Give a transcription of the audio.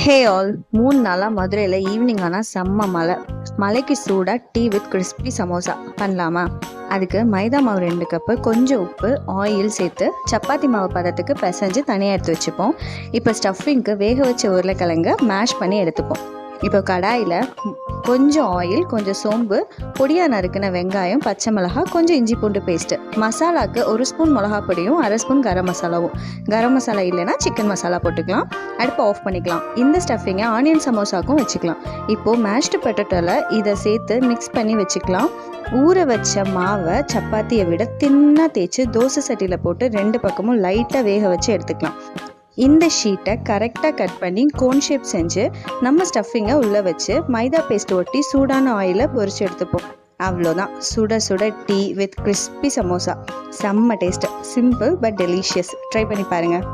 Hey all 3 நாளாக மதுரையில் evening ஆனால் செம்ம மலைக்கு சூடாக டீ வித் கிறிஸ்பி சமோசா பண்ணலாமா? அதுக்கு மைதா மாவு 2 கப்பு, கொஞ்சம் உப்பு, ஆயில் சேர்த்து சப்பாத்தி மாவு பதத்துக்கு பிசைஞ்சு தனியாக எடுத்து வச்சுப்போம். இப்போ ஸ்டஃபிங்க்கு வேக வச்ச உருளைக்கிழங்கு மேஷ் பண்ணி எடுத்துப்போம். இப்போ கடாயில் கொஞ்சம் ஆயில், கொஞ்சம் சோம்பு, பொடியாக நறுக்கின வெங்காயம், பச்சை மிளகாய், கொஞ்சம் இஞ்சி பூண்டு பேஸ்ட்டு, மசாலாவுக்கு 1 ஸ்பூன் மிளகா பொடியும் 1/2 ஸ்பூன் கரம் மசாலாவும். கரம் மசாலா இல்லைன்னா சிக்கன் மசாலா போட்டுக்கலாம். அடுப்பை ஆஃப் பண்ணிக்கலாம். இந்த ஸ்டஃபிங்கை ஆனியன் சமோசாக்கும் வச்சுக்கலாம். இப்போது மேஷ்டு பொட்டேட்டோவில் இதை சேர்த்து மிக்ஸ் பண்ணி வச்சுக்கலாம். ஊற வச்ச மாவை சப்பாத்தியை விட தின்னாக தேய்ச்சி தோசை சட்டியில் போட்டு 2 பக்கமும் லைட்டாக வேக வச்சு எடுத்துக்கலாம். இந்த ஷீட்டை கரெக்டாக கட் பண்ணி கோன் ஷேப் செஞ்சு நம்ம ஸ்டஃபிங்கை உள்ளே வச்சு மைதா பேஸ்ட் ஒட்டி சூடான ஆயிலை பொரிச்சு எடுத்துப்போம். அவ்வளோதான், சுட சுட டீ வித் கிறிஸ்பி சமோசா. செம்ம taste, simple but delicious. Try பண்ணி பாருங்கள்.